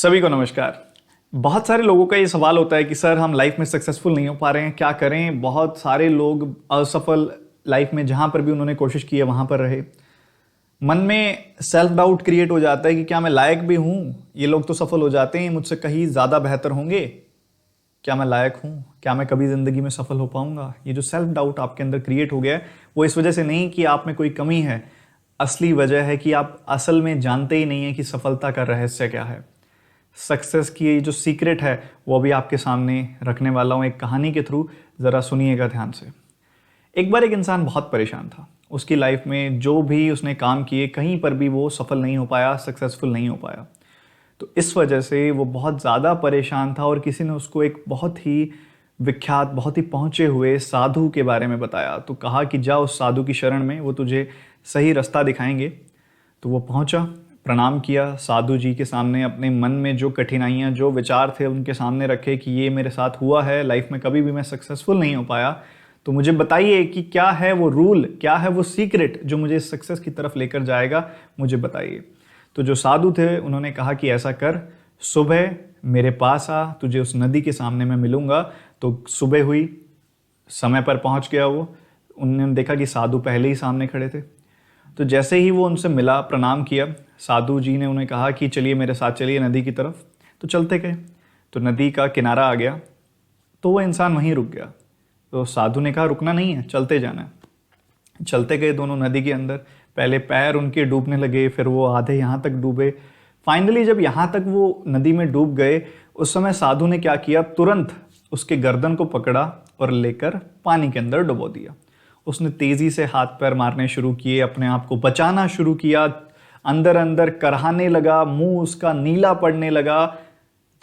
सभी को नमस्कार। बहुत सारे लोगों का ये सवाल होता है कि सर हम लाइफ में सक्सेसफुल नहीं हो पा रहे हैं, क्या करें। बहुत सारे लोग असफल लाइफ में जहाँ पर भी उन्होंने कोशिश की है वहाँ पर रहे। मन में सेल्फ डाउट क्रिएट हो जाता है कि क्या मैं लायक भी हूँ, ये लोग तो सफल हो जाते हैं, मुझसे कहीं ज़्यादा बेहतर होंगे, क्या मैं लायक हूँ, क्या मैं कभी ज़िंदगी में सफल हो पाऊँगा। ये जो सेल्फ डाउट आपके अंदर क्रिएट हो गया है वो इस वजह से नहीं कि आप में कोई कमी है, असली वजह है कि आप असल में जानते ही नहीं है कि सफलता का रहस्य क्या है। सक्सेस की जो सीक्रेट है वो भी आपके सामने रखने वाला हूँ एक कहानी के थ्रू, ज़रा सुनिएगा ध्यान से। एक बार एक इंसान बहुत परेशान था। उसकी लाइफ में जो भी उसने काम किए कहीं पर भी वो सफल नहीं हो पाया, सक्सेसफुल नहीं हो पाया। तो इस वजह से वो बहुत ज़्यादा परेशान था और किसी ने उसको एक बहुत ही विख्यात, बहुत ही पहुँचे हुए साधु के बारे में बताया। तो कहा कि जा उस साधु की शरण में, वो तुझे सही रास्ता दिखाएंगे। तो वो पहुँचा, प्रणाम किया साधु जी के सामने, अपने मन में जो कठिनाइयाँ, जो विचार थे उनके सामने रखे कि ये मेरे साथ हुआ है, लाइफ में कभी भी मैं सक्सेसफुल नहीं हो पाया, तो मुझे बताइए कि क्या है वो रूल, क्या है वो सीक्रेट जो मुझे सक्सेस की तरफ लेकर जाएगा, मुझे बताइए। तो जो साधु थे उन्होंने कहा कि ऐसा कर, सुबह मेरे पास आ, तुझे उस नदी के सामने मैं मिलूंगा। तो सुबह हुई, समय पर पहुंच गया वो। उन्होंने देखा कि साधु पहले ही सामने खड़े थे। तो जैसे ही वो उनसे मिला, प्रणाम किया, साधु जी ने उन्हें कहा कि चलिए मेरे साथ चलिए नदी की तरफ। तो चलते गए, तो नदी का किनारा आ गया, तो वो इंसान वहीं रुक गया। तो साधु ने कहा रुकना नहीं है, चलते जाना है। चलते गए दोनों नदी के अंदर, पहले पैर उनके डूबने लगे, फिर वो आधे यहाँ तक डूबे। फाइनली जब यहाँ तक वो नदी में डूब गए, उस समय साधु ने क्या किया, तुरंत उसके गर्दन को पकड़ा और लेकर पानी के अंदर डुबो दिया। उसने तेजी से हाथ पैर मारने शुरू किए, अपने आप को बचाना शुरू किया, अंदर अंदर कराहने लगा, मुंह उसका नीला पड़ने लगा।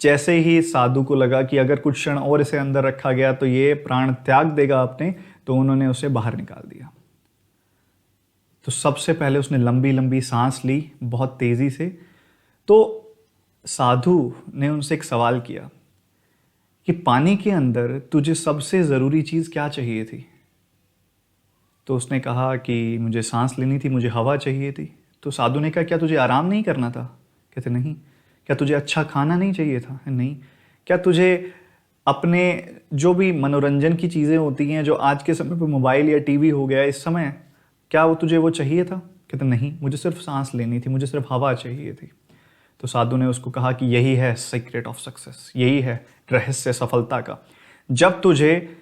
जैसे ही साधु को लगा कि अगर कुछ क्षण और इसे अंदर रखा गया तो ये प्राण त्याग देगा अपने, तो उन्होंने उसे बाहर निकाल दिया। तो सबसे पहले उसने लंबी लंबी सांस ली बहुत तेजी से। तो साधु ने उनसे एक सवाल किया कि पानी के अंदर तुझे सबसे ज़रूरी चीज़ क्या चाहिए थी। तो उसने कहा कि मुझे सांस लेनी थी, मुझे हवा चाहिए थी। तो साधु ने कहा क्या तुझे आराम नहीं करना था? कहते नहीं। क्या तुझे अच्छा खाना नहीं चाहिए था? नहीं। क्या तुझे अपने जो भी मनोरंजन की चीज़ें होती हैं, जो आज के समय पे मोबाइल या टीवी हो गया इस समय, क्या वो तुझे वो चाहिए था? कहते नहीं, मुझे सिर्फ सांस लेनी थी, मुझे सिर्फ हवा चाहिए थी। तो साधु ने उसको कहा कि यही है सीक्रेट ऑफ सक्सेस, यही है रहस्य सफलता का। जब तुझे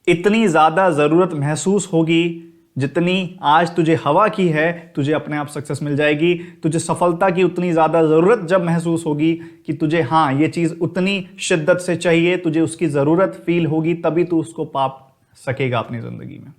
इतनी ज़्यादा ज़रूरत महसूस होगी जितनी आज तुझे हवा की है, तुझे अपने आप सक्सेस मिल जाएगी। तुझे सफलता की उतनी ज़्यादा ज़रूरत जब महसूस होगी कि तुझे हाँ ये चीज़ उतनी शिद्दत से चाहिए, तुझे उसकी ज़रूरत फील होगी, तभी तू उसको पा सकेगा अपनी ज़िंदगी में।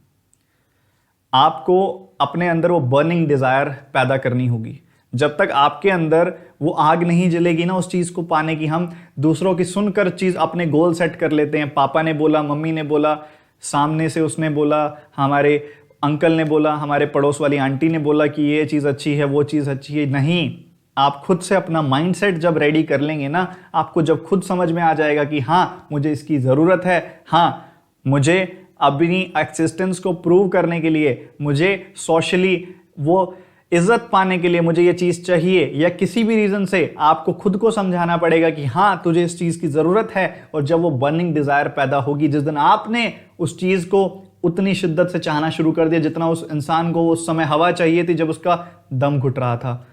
आपको अपने अंदर वो बर्निंग डिज़ायर पैदा करनी होगी। जब तक आपके अंदर वो आग नहीं जलेगी ना उस चीज़ को पाने की, हम दूसरों की सुनकर चीज़ अपने गोल सेट कर लेते हैं। पापा ने बोला, मम्मी ने बोला, सामने से उसने बोला, हमारे अंकल ने बोला, हमारे पड़ोस वाली आंटी ने बोला कि ये चीज़ अच्छी है, वो चीज़ अच्छी है। नहीं, आप खुद से अपना माइंडसेट जब रेडी कर लेंगे ना, आपको जब खुद समझ में आ जाएगा कि हाँ मुझे इसकी ज़रूरत है, हाँ मुझे अपनी एक्सिस्टेंस को प्रूव करने के लिए, मुझे सोशली वो इज्जत पाने के लिए मुझे ये चीज़ चाहिए, या किसी भी रीज़न से आपको खुद को समझाना पड़ेगा कि हाँ तुझे इस चीज़ की ज़रूरत है। और जब वो बर्निंग डिज़ायर पैदा होगी, जिस दिन आपने उस चीज़ को उतनी शिद्दत से चाहना शुरू कर दिया जितना उस इंसान को उस समय हवा चाहिए थी, जब उसका दम घुट रहा था,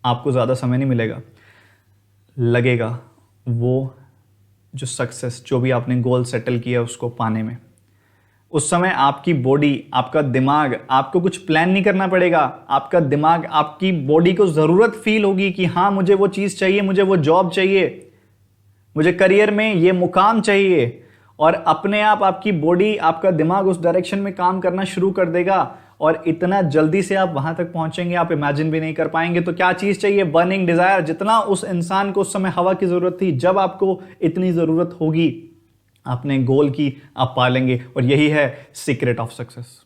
आपको ज़्यादा समय नहीं मिलेगा, लगेगा वो जो सक्सेस, जो भी आपने गोल सेटल किया उसको पाने में। उस समय आपकी बॉडी, आपका दिमाग, आपको कुछ प्लान नहीं करना पड़ेगा। आपका दिमाग, आपकी बॉडी को ज़रूरत फील होगी कि हाँ मुझे वो चीज़ चाहिए, मुझे वो जॉब चाहिए, मुझे करियर में ये मुकाम चाहिए। और अपने आप आपकी बॉडी, आपका दिमाग उस डायरेक्शन में काम करना शुरू कर देगा और इतना जल्दी से आप वहां तक पहुंचेंगे आप इमेजिन भी नहीं कर पाएंगे। तो क्या चीज़ चाहिए? Burning desire. जितना उस इंसान को उस समय हवा की ज़रूरत थी, जब आपको इतनी ज़रूरत होगी अपने गोल की, आप पा लेंगे। और यही है सीक्रेट ऑफ सक्सेस।